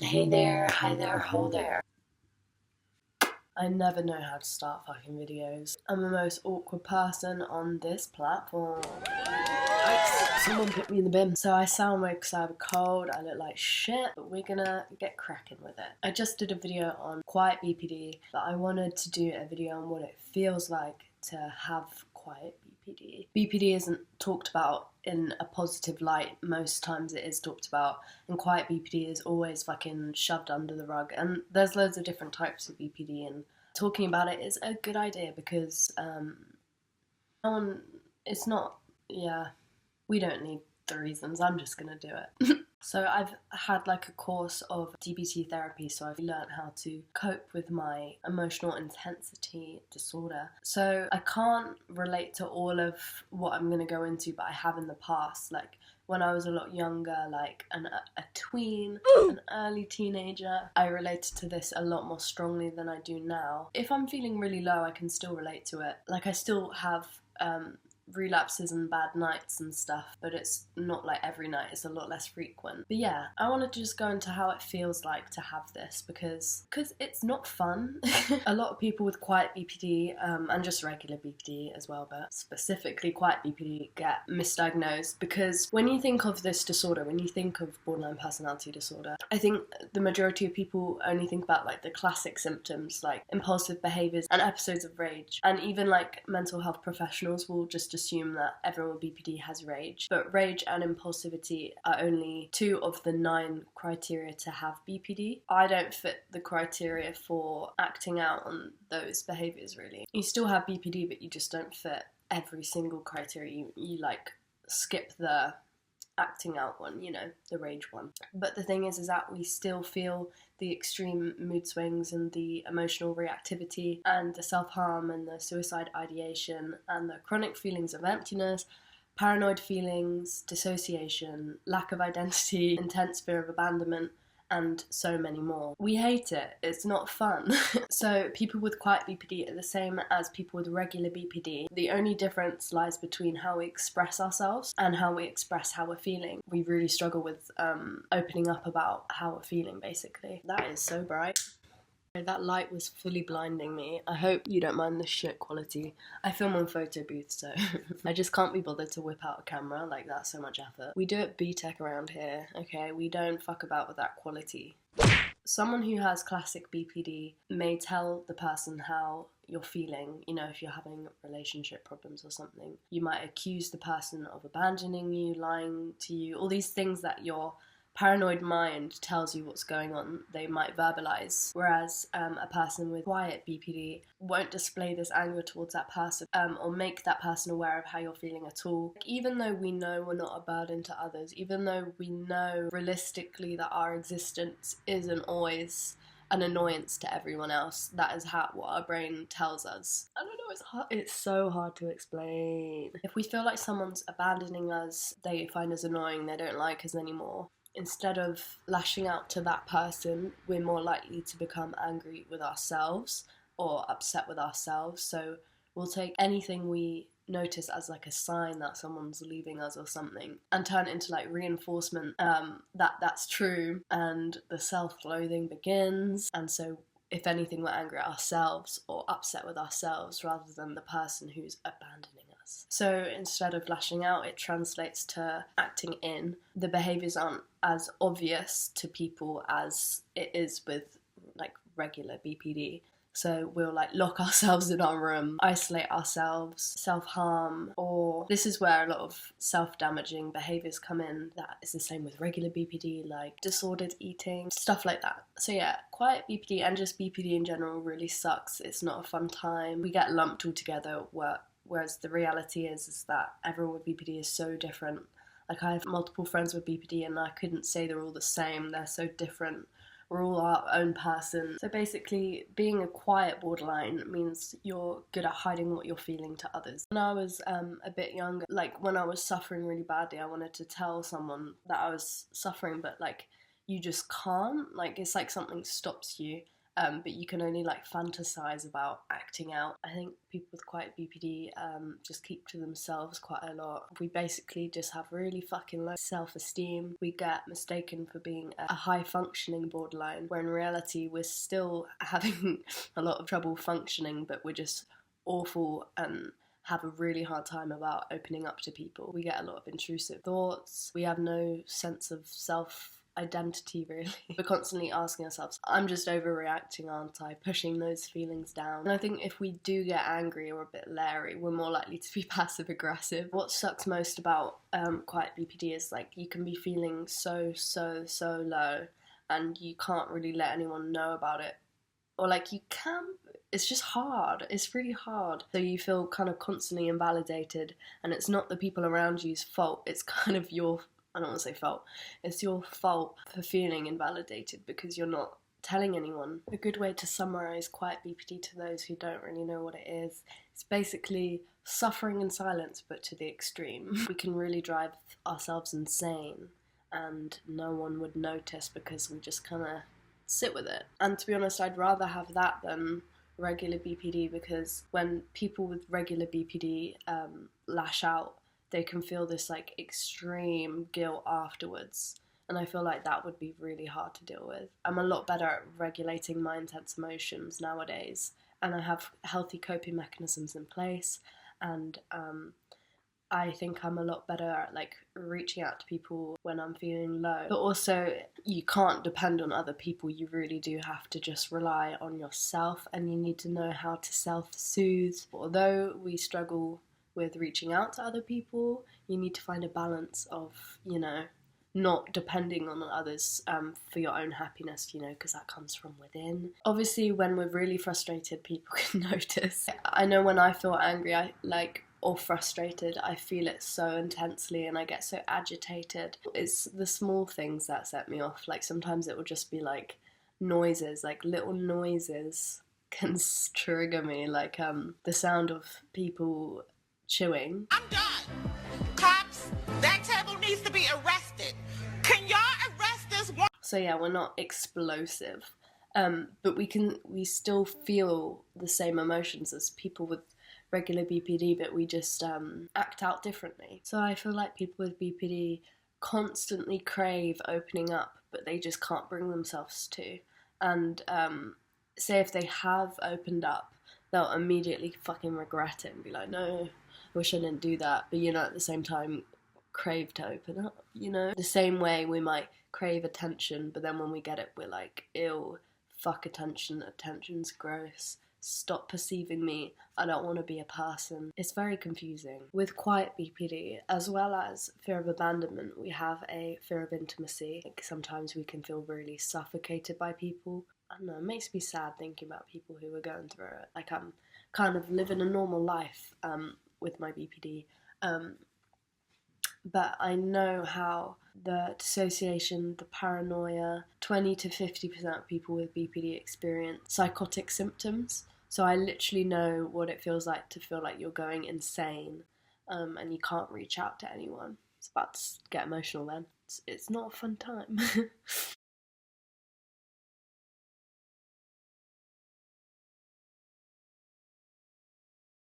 Hey there, hi there, ho there. I never know how to start fucking videos. I'm the most awkward person on this platform. Yikes, someone put me in the bin. So I sound weird because I have a cold, I look like shit, but we're gonna get cracking with it. I just did a video on Quiet BPD, but I wanted to do a video on what it feels like to have quiet BPD. BPD isn't talked about in a positive light. Most times it is talked about, and quiet BPD is always fucking shoved under the rug. And there's loads of different types of BPD, and talking about it is a good idea because no one, it's not, yeah, we don't need the reasons, I'm just gonna do it. So I've had like a course of DBT therapy, so I've learned how to cope with my emotional intensity disorder. So I can't relate to all of what I'm going to go into, but I have in the past, like when I was a lot younger, like a tween, an early teenager. I related to this a lot more strongly than I do now. If I'm feeling really low, I can still relate to it. Like I still have relapses and bad nights and stuff, but it's not like every night, it's a lot less frequent. But yeah, I wanted to just go into how it feels like to have this because it's not fun. A lot of people with quiet BPD and just regular BPD as well, but specifically quiet BPD get misdiagnosed because when you think of this disorder, when you think of borderline personality disorder, I think the majority of people only think about like the classic symptoms like impulsive behaviours and episodes of rage, and even like mental health professionals will just assume that everyone with BPD has rage. But rage and impulsivity are only 2 of the 9 criteria to have BPD. I don't fit the criteria for acting out on those behaviours really. You still have BPD, but you just don't fit every single criteria. You like skip the acting out one, you know, the rage one. But the thing is that we still feel the extreme mood swings and the emotional reactivity and the self-harm and the suicide ideation and the chronic feelings of emptiness, paranoid feelings, dissociation, lack of identity, intense fear of abandonment, and so many more. We hate it, it's not fun. So people with quiet BPD are the same as people with regular BPD. The only difference lies between how we express ourselves and how we express how we're feeling. We really struggle with opening up about how we're feeling, basically. That is so bright. That light was fully blinding me. I hope you don't mind the shit quality. I film on photo booths, so I just can't be bothered to whip out a camera, like that's so much effort. We do it B-Tech around here, okay? We don't fuck about with that quality. Someone who has classic BPD may tell the person how you're feeling, you know, if you're having relationship problems or something. You might accuse the person of abandoning you, lying to you, all these things that your paranoid mind tells you what's going on, they might verbalize. Whereas a person with quiet BPD won't display this anger towards that person or make that person aware of how you're feeling at all. Even though we know we're not a burden to others, even though we know realistically that our existence isn't always an annoyance to everyone else, that is what our brain tells us. I don't know, it's so hard to explain. If we feel like someone's abandoning us, they find us annoying, they don't like us anymore, instead of lashing out to that person, we're more likely to become angry with ourselves or upset with ourselves. So we'll take anything we notice as like a sign that someone's leaving us or something and turn it into like reinforcement that that's true, and the self-loathing begins. And so if anything, we're angry at ourselves or upset with ourselves rather than the person who's abandoning us. So instead of lashing out, it translates to acting in. The behaviours aren't as obvious to people as it is with like regular BPD. So we'll like lock ourselves in our room, isolate ourselves, self-harm, or this is where a lot of self-damaging behaviours come in. That is the same with regular BPD, like disordered eating, stuff like that. So yeah, quiet BPD and just BPD in general really sucks. It's not a fun time. We get lumped all together at work, whereas the reality is that everyone with BPD is so different. Like I have multiple friends with BPD and I couldn't say they're all the same. They're so different. We're all our own person. So basically, being a quiet borderline means you're good at hiding what you're feeling to others. When I was a bit younger, like when I was suffering really badly, I wanted to tell someone that I was suffering, but like you just can't. Like it's like something stops you. but you can only like fantasize about acting out. I think people with Quiet BPD just keep to themselves quite a lot. We basically just have really fucking low self-esteem. We get mistaken for being a high-functioning borderline, where in reality we're still having a lot of trouble functioning, but we're just awful and have a really hard time about opening up to people. We get a lot of intrusive thoughts. We have no sense of self-identity, really. We're constantly asking ourselves, I'm just overreacting, aren't I? Pushing those feelings down. And I think if we do get angry or a bit leery, we're more likely to be passive-aggressive. What sucks most about Quiet BPD is like you can be feeling so low and you can't really let anyone know about it. Or like you can, it's just hard. It's really hard. So you feel kind of constantly invalidated, and it's not the people around you's fault. It's kind of your, I don't want to say fault, it's your fault for feeling invalidated because you're not telling anyone. A good way to summarise Quiet BPD to those who don't really know what it is, it's basically suffering in silence but to the extreme. We can really drive ourselves insane and no one would notice because we just kind of sit with it. And to be honest, I'd rather have that than regular BPD, because when people with regular BPD lash out, they can feel this like extreme guilt afterwards, and I feel like that would be really hard to deal with. I'm a lot better at regulating my intense emotions nowadays, and I have healthy coping mechanisms in place, and I think I'm a lot better at like reaching out to people when I'm feeling low. But also, you can't depend on other people. You really do have to just rely on yourself, and you need to know how to self-soothe. Although we struggle with reaching out to other people, you need to find a balance of, you know, not depending on others for your own happiness, you know, because that comes from within. Obviously, when we're really frustrated, people can notice. I know when I feel angry, or frustrated, I feel it so intensely and I get so agitated. It's the small things that set me off. Like sometimes it will just be like noises, like little noises can trigger me, like the sound of people chewing. I'm done. Cops, that table needs to be arrested. Can y'all arrest this one? So yeah, we're not explosive, but we still feel the same emotions as people with regular BPD, but we just act out differently. So I feel like people with BPD constantly crave opening up, but they just can't bring themselves to. And say if they have opened up, they'll immediately fucking regret it and be like, no, I wish I didn't do that. But, you know, at the same time, crave to open up, you know? The same way we might crave attention, but then when we get it, we're like, ew, fuck attention, attention's gross. Stop perceiving me, I don't want to be a person. It's very confusing. With Quiet BPD, as well as fear of abandonment, we have a fear of intimacy. Like sometimes we can feel really suffocated by people. I don't know, it makes me sad thinking about people who are going through it. Like I'm kind of living a normal life with my BPD. But I know how the dissociation, the paranoia, 20 to 50% of people with BPD experience psychotic symptoms. So I literally know what it feels like to feel like you're going insane and you can't reach out to anyone. It's about to get emotional then. It's not a fun time.